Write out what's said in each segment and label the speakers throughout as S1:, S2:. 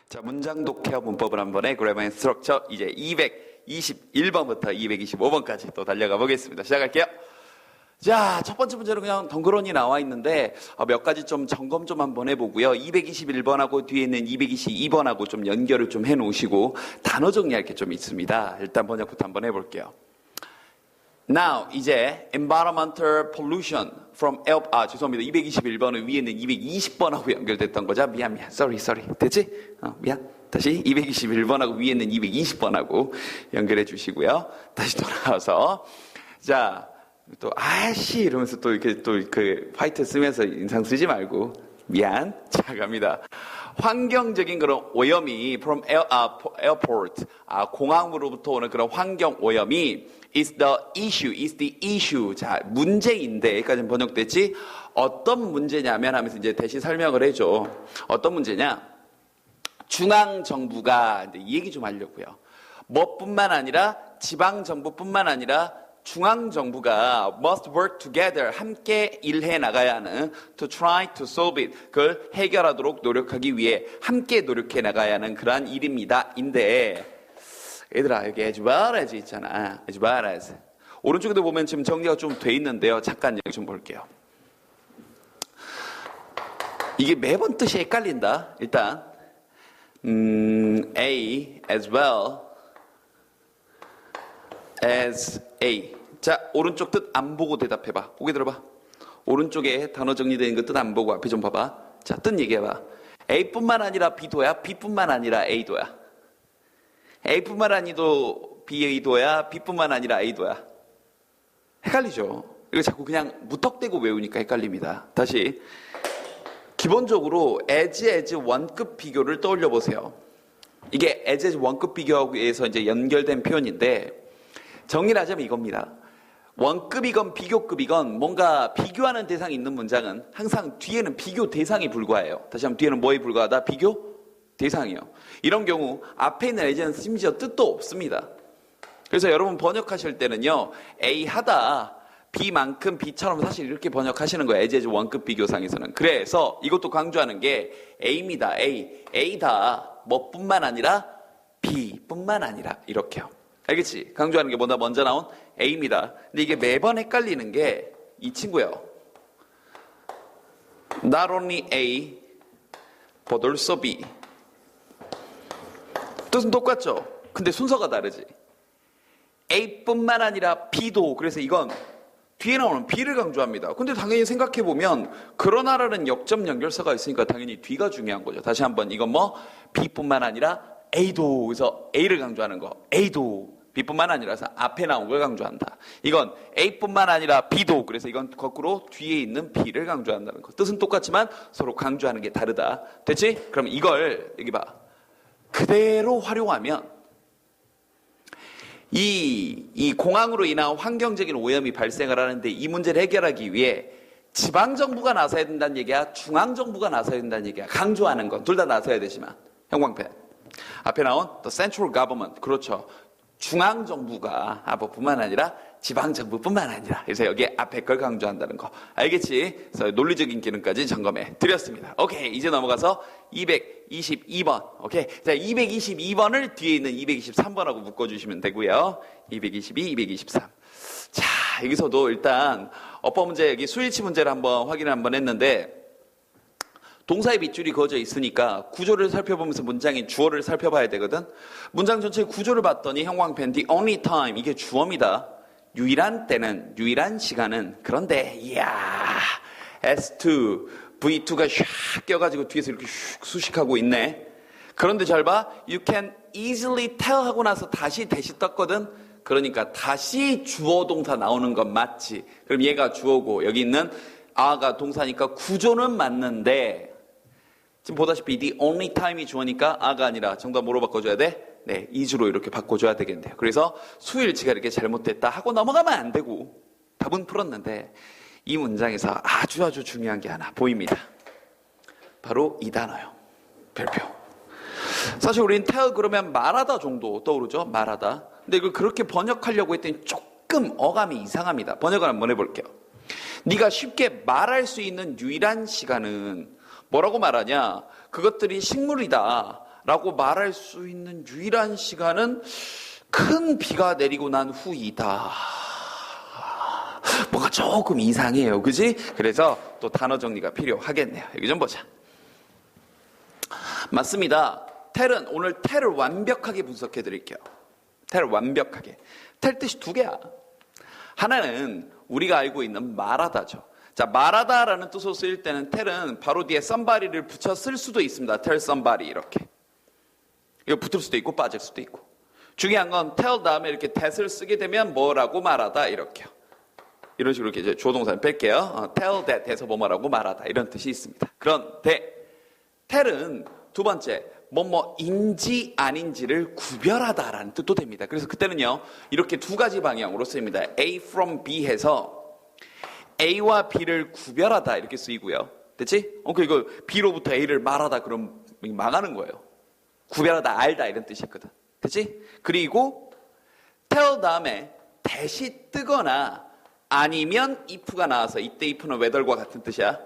S1: 자, 문장 독해와 문법을 한 번에 그래머 앤 스트럭처 이제 221번부터 225번까지 또 달려가 보겠습니다. 시작할게요. 자, 첫 번째 문제는 그냥 덩그러니 나와 있는데 몇 가지 좀 점검 좀 한번 해보고요. 221번하고 뒤에 있는 222번하고 좀 연결을 좀 해놓으시고 단어 정리할 게 좀 있습니다. 일단 번역부터 한번 해볼게요. Now, 이제 environmental pollution from air, 죄송합니다. 221번은 위에 있는 220번하고 연결됐던 거죠. 미안. Sorry. 됐지? 미안. 다시 221번하고 위에 있는 220번하고 연결해 주시고요. 다시 돌아와서. 자, 또, 이러면서 또 이렇게 또 그 화이트 쓰면서 인상 쓰지 말고. 미안. 자, 갑니다. 환경적인 그런 오염이 from airport, 공항으로부터 오는 그런 환경 오염이 is the issue. 자, 문제인데, 여기까지는 번역됐지? 어떤 문제냐면 하면서 이제 대신 설명을 해줘. 어떤 문제냐? 중앙정부가, 이 얘기 좀 하려고요. 뭐뿐만 아니라, 지방정부뿐만 아니라, 중앙정부가 must work together, 함께 일해 나가야 하는 to try to solve it, 그걸 해결하도록 노력하기 위해 함께 노력해 나가야 하는 그러한 일입니다. 인데 얘들아, 여기 as well as 있잖아. as well as. 오른쪽에도 보면 지금 정리가 좀 돼 있는데요. 잠깐 여기 좀 볼게요. 이게 매번 뜻이 헷갈린다. 일단 A as well as A. 자, 오른쪽 뜻 안 보고 대답해봐. 고개 들어봐. 오른쪽에 단어 정리되어 있는 거 뜻 안 보고 앞에 좀 봐봐. 자, 뜻 얘기해봐. A뿐만 아니라 B도야, B뿐만 아니라 A도야. A뿐만 아니라 B도야, B뿐만 아니라 A도야. 헷갈리죠? 이거 자꾸 그냥 무턱대고 외우니까 헷갈립니다. 다시. 기본적으로 as 원급 비교를 떠올려 보세요. 이게 as 원급 비교하고에서 이제 연결된 표현인데 정리를 하자면 이겁니다. 원급이건 비교급이건 뭔가 비교하는 대상이 있는 문장은 항상 뒤에는 비교 대상이 불과해요. 다시 한번 뒤에는 뭐에 불과하다? 비교 대상이요. 이런 경우 앞에 있는 as는 심지어 뜻도 없습니다. 그래서 여러분 번역하실 때는요. A 하다 B만큼 B처럼 사실 이렇게 번역하시는 거예요. as 원급 비교상에서는. 그래서 이것도 강조하는 게 A입니다. A다 뭐뿐만 아니라 B뿐만 아니라 이렇게요. 알겠지? 강조하는 게 뭐다? 먼저 나온 A입니다. 근데 이게 매번 헷갈리는 게 이 친구예요. Not only A, but also B. 뜻은 똑같죠? 근데 순서가 다르지. A뿐만 아니라 B도. 그래서 이건 뒤에 나오는 B를 강조합니다. 근데 당연히 생각해보면 그러나라는 역점 연결사가 있으니까 당연히 뒤가 중요한 거죠. 다시 한번 이건 뭐 B뿐만 아니라 A도. 그래서 A를 강조하는 거. A도. B뿐만 아니라서 앞에 나온 걸 강조한다. 이건 A뿐만 아니라 B도. 그래서 이건 거꾸로 뒤에 있는 B를 강조한다는 거. 뜻은 똑같지만 서로 강조하는 게 다르다. 됐지? 그럼 이걸 여기 봐. 그대로 활용하면 이 공항으로 인한 환경적인 오염이 발생을 하는데 이 문제를 해결하기 위해 지방정부가 나서야 된다는 얘기야, 중앙정부가 나서야 된다는 얘기야. 강조하는 건 둘 다 나서야 되지만. 형광펜. 앞에 나온 the central government. 그렇죠. 중앙정부가 뿐만 아니라 지방정부뿐만 아니라. 그래서 여기 앞에 걸 강조한다는 거. 알겠지? 그래서 논리적인 기능까지 점검해 드렸습니다. 오케이. 이제 넘어가서 222번. 오케이. 자, 222번을 뒤에 있는 223번하고 묶어주시면 되고요. 222, 223. 자, 여기서도 일단 어법 문제, 여기 수일치 문제를 한번 확인을 한번 했는데 동사의 빗줄이 그어져 있으니까 구조를 살펴보면서 문장의 주어를 살펴봐야 되거든. 문장 전체의 구조를 봤더니 형광펜 the only time, 이게 주어입니다. 유일한 때는, 유일한 시간은. 그런데 이야, S2, V2가 샥 껴가지고 뒤에서 이렇게 슉 수식하고 있네. 그런데 잘 봐. You can easily tell 하고 나서 다시 대시 떴거든. 그러니까 다시 주어 동사 나오는 건 맞지. 그럼 얘가 주어고 여기 있는 아가 동사니까 구조는 맞는데 지금 보다시피 the only time이 주어니까 아가 아니라 정답 뭐로 바꿔줘야 돼? 네, 이주로 이렇게 바꿔줘야 되겠네요. 그래서 수일치가 이렇게 잘못됐다 하고 넘어가면 안 되고 답은 풀었는데 이 문장에서 아주 중요한 게 하나 보입니다. 바로 이 단어요. 별표. 사실 우린 tell 그러면 말하다 정도 떠오르죠? 말하다. 근데 이걸 그렇게 번역하려고 했더니 조금 어감이 이상합니다. 번역을 한번 해볼게요. 네가 쉽게 말할 수 있는 유일한 시간은 뭐라고 말하냐? 그것들이 식물이다 라고 말할 수 있는 유일한 시간은 큰 비가 내리고 난 후이다. 뭔가 조금 이상해요. 그지? 그래서 또 단어 정리가 필요하겠네요. 여기 좀 보자. 맞습니다. 텔은 오늘 텔을 완벽하게 분석해 드릴게요. 텔을 완벽하게. 텔 뜻이 두 개야. 하나는 우리가 알고 있는 말하다죠. 자, 말하다라는 뜻으로 쓰일 때는 텔은 바로 뒤에 somebody를 붙여 쓸 수도 있습니다. tell somebody 이렇게. 이거 붙을 수도 있고 빠질 수도 있고. 중요한 건 tell 다음에 이렇게 that을 쓰게 되면 뭐라고 말하다 이렇게요. 이런 식으로 이렇게 조동사를 뺄게요. tell that 해서 뭐라고 말하다 이런 뜻이 있습니다. 그런데 tell은 두 번째 뭐뭐인지 아닌지를 구별하다라는 뜻도 됩니다. 그래서 그때는요 이렇게 두 가지 방향으로 쓰입니다. A from B 해서 A와 B를 구별하다 이렇게 쓰이고요. 됐지? 이거 B로부터 A를 말하다 그럼 망하는 거예요. 구별하다 알다 이런 뜻이거든. 됐지? 그리고 tell 다음에 대시 뜨거나 아니면 if가 나와서 이때 if는 whether과 같은 뜻이야.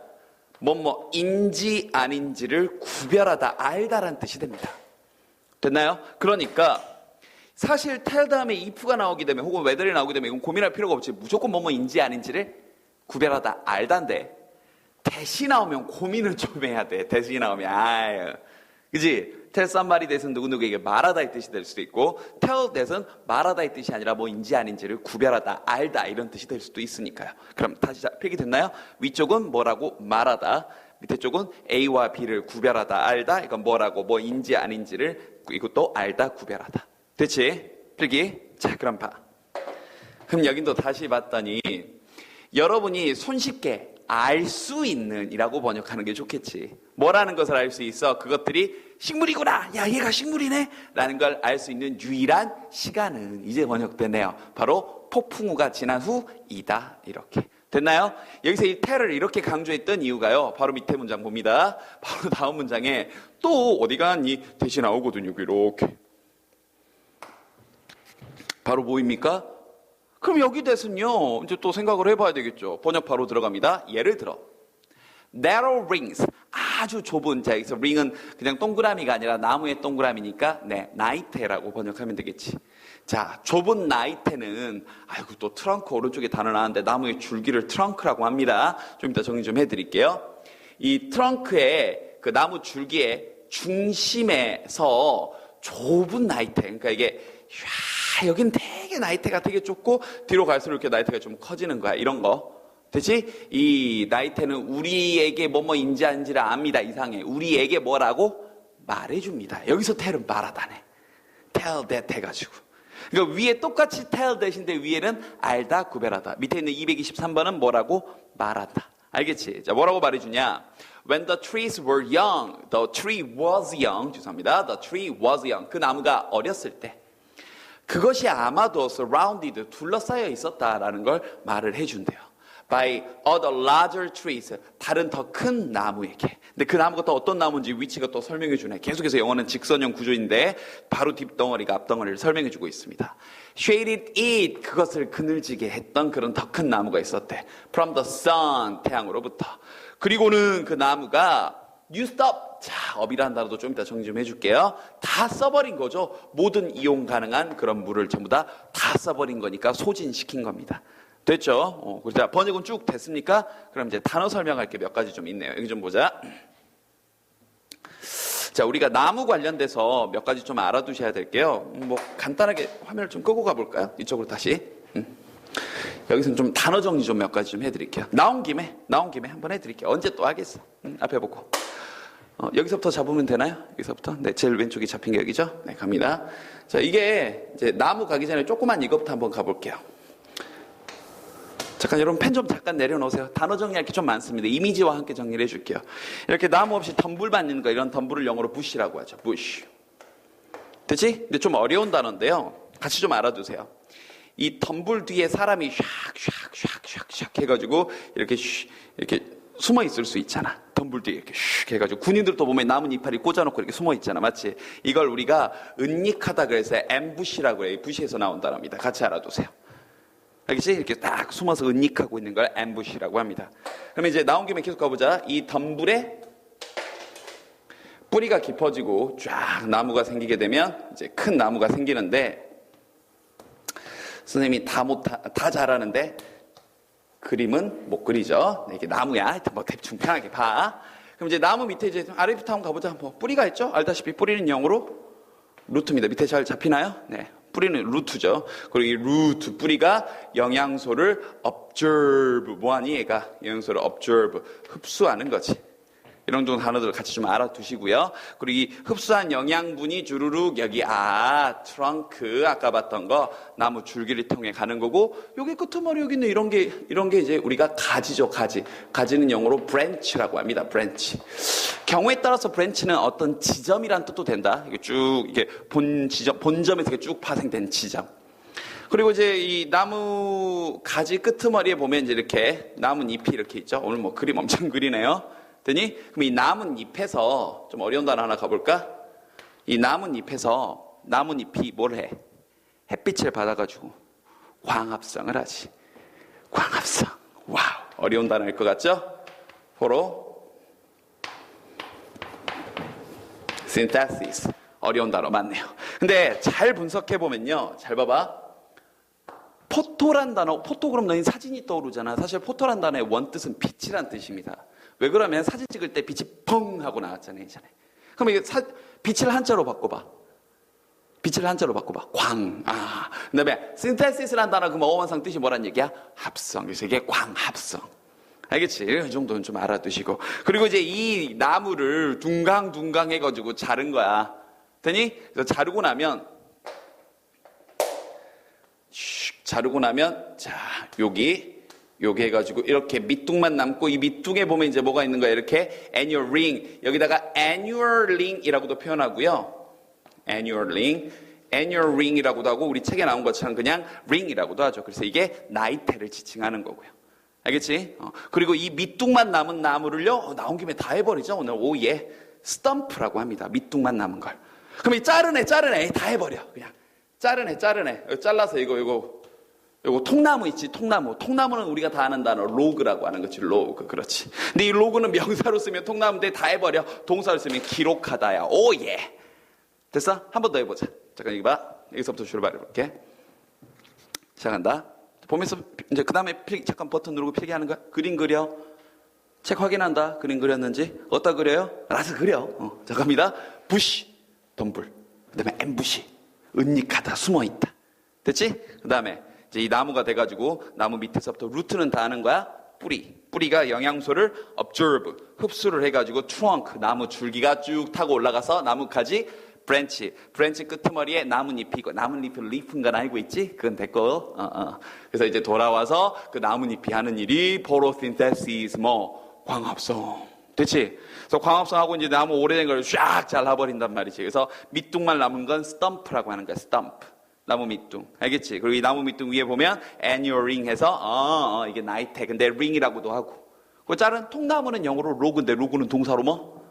S1: 뭐뭐인지 아닌지를 구별하다 알다라는 뜻이 됩니다. 됐나요? 그러니까 사실 tell 다음에 if가 나오게 되면 혹은 whether이 나오게 되면 이건 고민할 필요가 없지. 무조건 뭐뭐인지 아닌지를 구별하다 알다인데 대시 나오면 고민을 좀 해야 돼. 대시 나오면 아유 그지? tell somebody that은 누구누구에게 말하다의 뜻이 될 수도 있고 tell that은 말하다의 뜻이 아니라 뭐인지 아닌지를 구별하다 알다 이런 뜻이 될 수도 있으니까요. 그럼 다시 필기 됐나요? 위쪽은 뭐라고 말하다, 밑에 쪽은 A와 B를 구별하다 알다. 이건 뭐라고 뭐인지 아닌지를 이것도 알다 구별하다. 됐지? 필기. 자 그럼 봐. 그럼 여긴 또 다시 봤더니 여러분이 손쉽게 알 수 있는 이라고 번역하는 게 좋겠지. 뭐라는 것을 알 수 있어? 그것들이 식물이구나. 야 얘가 식물이네 라는 걸 알 수 있는 유일한 시간은 이제 번역되네요. 바로 폭풍우가 지난 후이다. 이렇게 됐나요? 여기서 이 tell을 이렇게 강조했던 이유가요. 바로 밑에 문장 봅니다. 바로 다음 문장에 또 어디 갔니? 대신 나오거든요. 이렇게 바로 뭐입니까? 그럼 여기 대신요 이제 또 생각을 해봐야 되겠죠. 번역 바로 들어갑니다. 예를 들어 narrow rings 아주 좁은. 자 여기서 ring은 그냥 동그라미가 아니라 나무의 동그라미니까 네 나이테라고 번역하면 되겠지. 자 좁은 나이테는 아이고 또 트렁크 오른쪽에 단어 나왔는데 나무의 줄기를 트렁크라고 합니다. 좀 이따 정리 좀 해드릴게요. 이 트렁크의 그 나무 줄기의 중심에서 좁은 나이테 그러니까 이게 여긴 되게 나이테가 되게 좁고 뒤로 갈수록 이렇게 나이테가 좀 커지는 거야. 이런 거. 되지? 이 나이테는 우리에게 뭐뭐인지 아닌지를 압니다. 이상해. 우리에게 뭐라고? 말해줍니다. 여기서 tell은 말하다네. tell that 해가지고. 그러니까 위에 똑같이 tell that인데 위에는 알다, 구별하다. 밑에 있는 223번은 뭐라고? 말하다. 알겠지? 자, 뭐라고 말해주냐? When the trees were young, the tree was young. 죄송합니다. The tree was young. 그 나무가 어렸을 때. 그것이 아마도 surrounded, 둘러싸여 있었다라는 걸 말을 해준대요. By other larger trees, 다른 더 큰 나무에게. 근데 그 나무가 또 어떤 나무인지 위치가 또 설명해 주네. 계속해서 영어는 직선형 구조인데 바로 뒷덩어리가 앞덩어리를 설명해 주고 있습니다. Shaded it, 그것을 그늘지게 했던 그런 더 큰 나무가 있었대. From the sun, 태양으로부터. 그리고는 그 나무가 used up, 자, up이라는 단어도 좀 이따 정리 좀 해줄게요. 다 써버린 거죠. 모든 이용 가능한 그런 물을 전부 다 써버린 거니까 소진시킨 겁니다. 됐죠? 자, 번역은 쭉 됐습니까? 그럼 이제 단어 설명할 게 몇 가지 좀 있네요. 여기 좀 보자. 자, 우리가 나무 관련돼서 몇 가지 좀 알아두셔야 될게요. 뭐 간단하게 화면을 좀 끄고 가볼까요? 이쪽으로 다시. 여기서는 좀 단어 정리 좀 몇 가지 좀 해드릴게요. 나온 김에 한번 해드릴게요. 언제 또 하겠어? 앞에 보고. 여기서부터 잡으면 되나요? 여기서부터? 네, 제일 왼쪽이 잡힌 게 여기죠? 네, 갑니다. 자, 이게 이제 나무 가기 전에 조그만 이것부터 한번 가볼게요. 잠깐 여러분 펜 좀 잠깐 내려놓으세요. 단어 정리할 게 좀 많습니다. 이미지와 함께 정리를 해줄게요. 이렇게 나무 없이 덤불 받는 거, 이런 덤불을 영어로 부시라고 하죠. 부시. 됐지? 근데 좀 어려운 단어인데요. 같이 좀 알아두세요. 이 덤불 뒤에 사람이 샥 해가지고 이렇게 숨어 있을 수 있잖아. 덤불 뒤에 이렇게 슉 해가지고 군인들도 보면 나무 이파리 꽂아놓고 이렇게 숨어 있잖아. 맞지? 이걸 우리가 은닉하다 그래서 앰부시라고 해요. 부시에서 나온 단어입니다. 같이 알아두세요. 알겠지? 이렇게 딱 숨어서 은닉하고 있는 걸 앰부시라고 합니다. 그러면 이제 나온 김에 계속 가보자. 이 덤불에 뿌리가 깊어지고 쫙 나무가 생기게 되면 이제 큰 나무가 생기는데, 선생님이 다 잘하는데 그림은 못 그리죠. 이게 나무야. 하여튼 뭐 대충 편하게 봐. 그럼 이제 나무 밑에 이제 아래부터 한번 가보자. 뭐 뿌리가 있죠. 알다시피 뿌리는 영어로 루트입니다. 밑에 잘 잡히나요? 네. 뿌리는 루트죠. 그리고 이 루트 뿌리가 영양소를 observe, 뭐하니 얘가 영양소를 observe, 흡수하는 거지. 이런 정도 단어들 같이 좀 알아두시고요. 그리고 이 흡수한 영양분이 주르륵 여기 트렁크 아까 봤던 거 나무 줄기를 통해 가는 거고, 여기 끄트머리 여기 있는 이런 게 이제 우리가 가지죠. 가지는 영어로 branch라고 합니다. branch. 경우에 따라서 branch는 어떤 지점이란 뜻도 된다. 이게 쭉 이게 본점에서 이렇게 쭉 파생된 지점. 그리고 이제 이 나무 가지 끄트머리에 보면 이제 이렇게 나뭇잎이 이렇게 있죠. 오늘 뭐 그림 엄청 그리네요. 그럼 이 나뭇잎에서 좀 어려운 단어 하나 가볼까? 이 나뭇잎이 뭘 해? 햇빛을 받아가지고 광합성을 하지. 광합성. 와우. 어려운 단어일 것 같죠? 포로 synthesis. 어려운 단어 맞네요. 근데 잘 분석해보면요. 잘 봐봐. 포토란 단어, 포토 그럼 너희 사진이 떠오르잖아. 사실 포토란 단어의 원뜻은 빛이란 뜻입니다. 왜 그러면 사진 찍을 때 빛이 펑 하고 나왔잖아요, 예전에. 그럼 이게 빛을 한자로 바꿔봐. 광. 그 다음에 synthesis라는 단어 그럼 어원상 뜻이 뭐란 얘기야? 합성. 그래서 이게 광합성. 알겠지? 이 정도는 좀 알아두시고. 그리고 이제 이 나무를 둥강 해가지고 자른 거야. 되니? 그래서 자르고 나면 자, 여기 해가지고 이렇게 밑둥만 남고, 이 밑둥에 보면 이제 뭐가 있는 거야? 이렇게 annual ring. 여기다가 annual ring이라고도 표현하고요. annual ring이라고도 하고, 우리 책에 나온 것처럼 그냥 ring이라고도 하죠. 그래서 이게 나이테를 지칭하는 거고요. 알겠지? 그리고 이 밑둥만 남은 나무를요, 나온 김에 다 해버리죠. 오늘 오예. 스탬프라고 합니다. 밑둥만 남은 걸. 그럼 이 자르네. 다 해버려. 그냥. 자르네. 잘라서 이거 통나무 있지, 통나무. 통나무는 우리가 다 아는 단어, 로그라고 하는 거지, 로그. 그렇지. 근데 이 로그는 명사로 쓰면 통나무인데 다 해버려. 동사로 쓰면 기록하다야. 오, 예. 됐어? 한 번 더 해보자. 잠깐, 여기 봐. 여기서부터 출발해볼게. 시작한다. 보면서, 이제 그 다음에 잠깐 버튼 누르고 필기하는 거야. 그림 그려. 책 확인한다. 그림 그렸는지. 어디다 그려요? 알아서 그려. 자, 갑니다. 부시, 덤불. 그 다음에 엠부시. 은닉하다, 숨어있다. 됐지? 그 다음에 이제 이 나무가 돼가지고 나무 밑에서부터 루트는 다 하는 거야. 뿌리가 영양소를 observe, 흡수를 해가지고 trunk, 나무 줄기가 쭉 타고 올라가서 나무까지 branch 끄트머리에 나뭇잎이고, 나뭇잎이 leaf인 건 알고 있지? 그건 됐고. 그래서 이제 돌아와서 그 나뭇잎이 하는 일이 photosynthesis, 광합성. 됐지? 그래서 광합성하고 이제 나무 오래된 걸 쫙 잘라버린단 말이지. 그래서 밑둥만 남은 건 스탬프라고 하는 거야. 스탬프. 나무 밑둥. 알겠지? 그리고 이 나무 밑둥 위에 보면 annual ring 해서 이게 나이테. 근데 ring이라고도 하고. 그 자른 통나무는 영어로 로그인데, 로그는 동사로 뭐?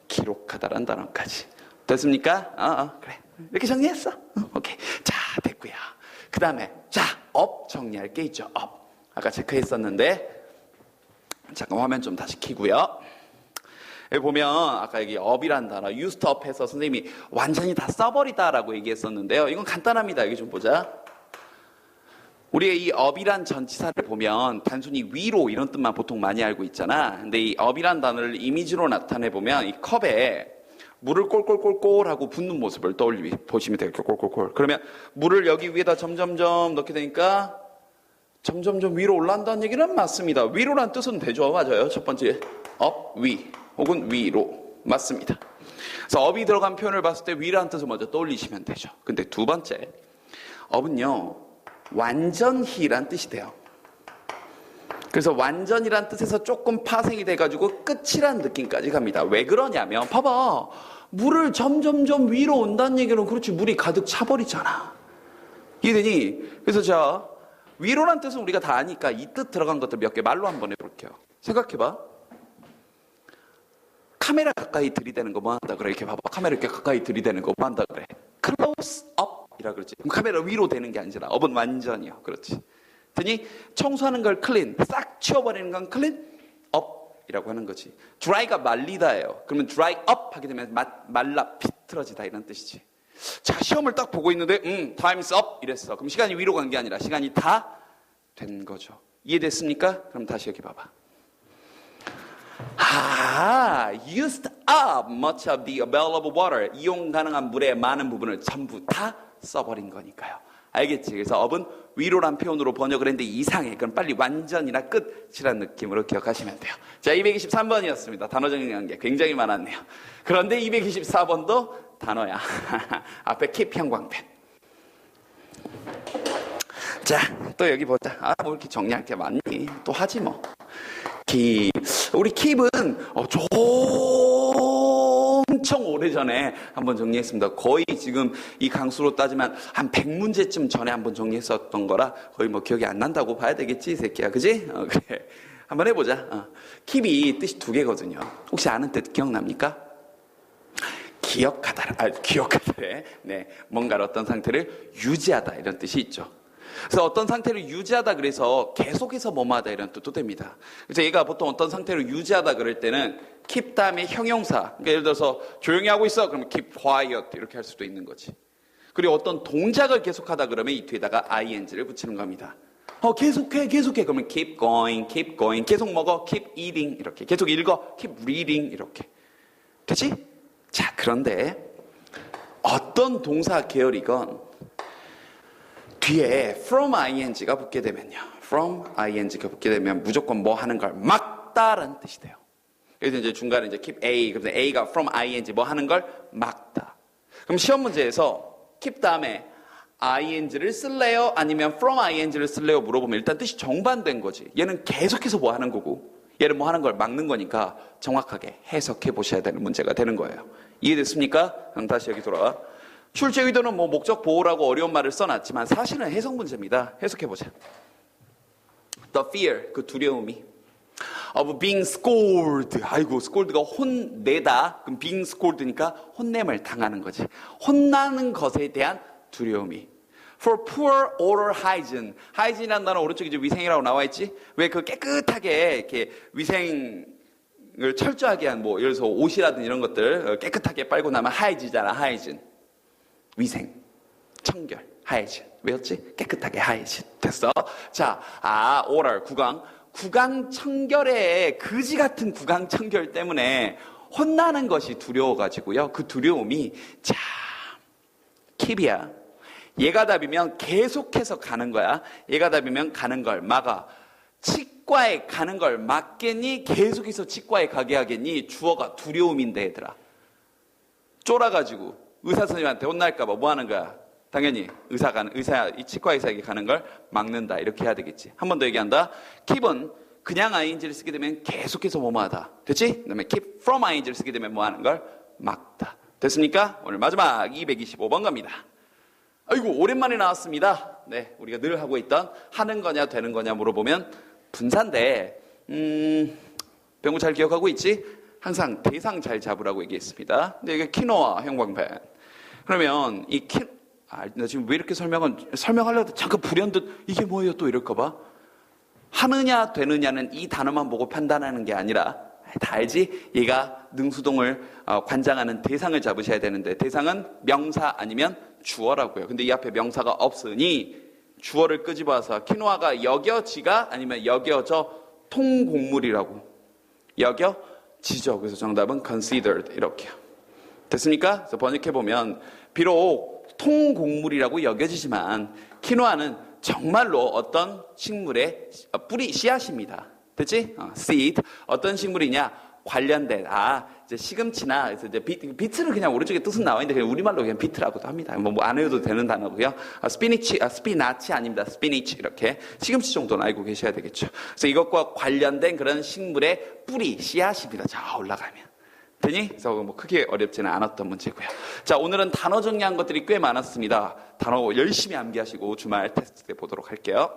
S1: 기록하다라는 단어까지. 됐습니까? 그래. 이렇게 정리했어. 오케이. 자, 됐고요. 그 다음에 업 정리할 게 있죠. 업. 아까 체크했었는데, 잠깐 화면 좀 다시 켜고요. 여기 보면 아까 여기 up이란 단어 used up 해서 선생님이 완전히 다 써버리다라고 얘기했었는데요. 이건 간단합니다. 여기 좀 보자. 우리의 이 up이란 전치사를 보면 단순히 위로 이런 뜻만 보통 많이 알고 있잖아. 근데 이 up이란 단어를 이미지로 나타내 보면 이 컵에 물을 꼴꼴꼴꼴 하고 붓는 모습을 보시면 돼요. 꼴꼴꼴꼴. 그러면 물을 여기 위에다 점점점 넣게 되니까 점점점 위로 올라간다는 얘기는 맞습니다. 위로란 뜻은 되죠. 맞아요. 첫 번째 up, 위 혹은 위로 맞습니다. 그래서 up이 들어간 표현을 봤을 때 위라는 뜻을 먼저 떠올리시면 되죠. 근데 두 번째 up은요 완전히란 뜻이 돼요. 그래서 완전이란 뜻에서 조금 파생이 돼가지고 끝이란 느낌까지 갑니다. 왜 그러냐면 봐봐, 물을 점점점 위로 온다는 얘기는 그렇지 물이 가득 차버리잖아. 이해되니? 그래서 자, 위로란 뜻은 우리가 다 아니까 이 뜻 들어간 것들 몇 개 말로 한번 해볼게요. 생각해봐. 카메라 가까이 들이대는 거 뭐 한다 그래? 이렇게 봐봐. 카메라 이렇게 가까이 들이대는 거 뭐 한다 그래? close up이라 그러지. 그럼 카메라 위로 되는 게 아니잖아. up은 완전이요. 그렇지. 더니 청소하는 걸 clean, 싹 치워버리는 건 clean up. 이라고 하는 거지. dry가 말리다예요. 그러면 dry up 하게 되면 말라 비틀어지다 이런 뜻이지. 자, 시험을 딱 보고 있는데 time's up 이랬어. 그럼 시간이 위로 간 게 아니라 시간이 다 된 거죠. 이해됐습니까? 그럼 다시 여기 봐봐. used up much of the available water. 이용 가능한 물의 많은 부분을 전부 다 써버린 거니까요. 알겠지? 그래서 up은 위로란 표현으로 번역을 했는데 이상해. 그럼 빨리 완전이나 끝이란 느낌으로 기억하시면 돼요. 자, 223번이었습니다. 단어 정리한 게 굉장히 많았네요. 그런데 224번도 단어야. 앞에 keep 형광펜. 자, 또 여기 보자. 뭐 이렇게 정리할 게 많니? 또 하지 뭐. 우리 keep은 엄청 오래전에 한번 정리했습니다. 거의 지금 이 강수로 따지면 한 100문제쯤 전에 한번 정리했었던 거라 거의 뭐 기억이 안 난다고 봐야 되겠지, 이 새끼야. 그지? 그래. 한번 해보자. keep이 뜻이 두 개거든요. 혹시 아는 뜻 기억납니까? 기억하다래. 네. 뭔가를 어떤 상태를 유지하다 이런 뜻이 있죠. 그래서 어떤 상태를 유지하다 그래서 계속해서 뭐뭐하다 이런 뜻도 됩니다. 그래서 얘가 보통 어떤 상태를 유지하다 그럴 때는 keep 다음에 형용사. 그러니까 예를 들어서 조용히 하고 있어. 그러면 keep quiet 이렇게 할 수도 있는 거지. 그리고 어떤 동작을 계속하다 그러면 이 뒤에다가 ing를 붙이는 겁니다. 계속해. 그러면 keep going. 계속 먹어. keep eating 이렇게. 계속 읽어. keep reading 이렇게. 되지? 자, 그런데 어떤 동사 계열이건 뒤에 from ing가 붙게 되면요. from ing가 붙게 되면 무조건 뭐 하는 걸 막다라는 뜻이 돼요. 그래서 이제 중간에 이제 keep A, 그래서 A가 from ing 뭐 하는 걸 막다. 그럼 시험 문제에서 keep 다음에 ing를 쓸래요? 아니면 from ing를 쓸래요? 물어보면 일단 뜻이 정반대인 거지. 얘는 계속해서 뭐 하는 거고 얘는 뭐 하는 걸 막는 거니까 정확하게 해석해 보셔야 되는 문제가 되는 거예요. 이해됐습니까? 그럼 다시 여기 돌아와. 출제 의도는 뭐 목적 보호라고 어려운 말을 써놨지만 사실은 해석 문제입니다. 해석해보자. The fear, 그 두려움이 of being scolded. 아이고, scold가 혼내다. 그럼 being scold니까 혼냄을 당하는 거지. 혼나는 것에 대한 두려움이. For poor oral hygiene. hygiene이라는 단어 오른쪽에 이제 위생이라고 나와 있지? 왜 그 깨끗하게 이렇게 위생을 철저하게 한 뭐 예를 들어서 옷이라든지 이런 것들 깨끗하게 빨고 나면 hygine이잖아. hygiene. 위생, 청결, 하이진. 왜였지? 깨끗하게 하이진. 됐어? 자, 오랄, 구강 청결에 그지 같은 구강 청결 때문에 혼나는 것이 두려워가지고요. 그 두려움이 자, keep이야. 얘가 답이면 계속해서 가는 거야. 얘가 답이면 가는 걸 막아. 치과에 가는 걸 막겠니? 계속해서 치과에 가게 하겠니? 주어가 두려움인데 얘들아. 쫄아가지고 의사 선생님한테 혼날까봐 뭐 하는 거야? 당연히 이 치과 의사에게 가는 걸 막는다. 이렇게 해야 되겠지. 한 번 더 얘기한다. keep은 그냥 ing를 쓰게 되면 계속해서 뭐뭐하다. 됐지? 그 다음에 keep from ing를 쓰게 되면 뭐 하는 걸 막다. 됐습니까? 오늘 마지막 225번 갑니다. 아이고, 오랜만에 나왔습니다. 네, 우리가 늘 하고 있던 하는 거냐 되는 거냐 물어보면 분사인데 병우 잘 기억하고 있지? 항상 대상 잘 잡으라고 얘기했습니다. 근데 이게 키노아 형광펜. 그러면 나 지금 왜 이렇게 설명하려고 잠깐 불현듯 이게 뭐예요 또 이럴까봐. 하느냐 되느냐는 이 단어만 보고 판단하는 게 아니라 다 알지? 얘가 능수동을 관장하는 대상을 잡으셔야 되는데 대상은 명사 아니면 주어라고요. 근데 이 앞에 명사가 없으니 주어를 끄집어서 키노아가 여겨지가 아니면 여겨져 통곡물이라고 여겨지죠. 그래서 정답은 considered 이렇게요. 됐습니까? 그래서 번역해보면 비록 통곡물이라고 여겨지지만 키노아는 정말로 어떤 식물의 뿌리, 씨앗입니다. 됐지? seed. 어떤 식물이냐? 관련된, 이제 시금치나, 그래서 이제 비트를 그냥 오른쪽에 뜻은 나와 있는데 그냥 우리말로 그냥 비트라고도 합니다. 뭐 안 해도 되는 단어고요. 스피나치 아닙니다. 스피니치 이렇게. 시금치 정도는 알고 계셔야 되겠죠. 그래서 이것과 관련된 그런 식물의 뿌리, 씨앗입니다. 자, 올라가면. 되니? 그래서 뭐 크게 어렵지는 않았던 문제고요. 자, 오늘은 단어 정리한 것들이 꽤 많았습니다. 단어 열심히 암기하시고 주말 테스트 때 보도록 할게요.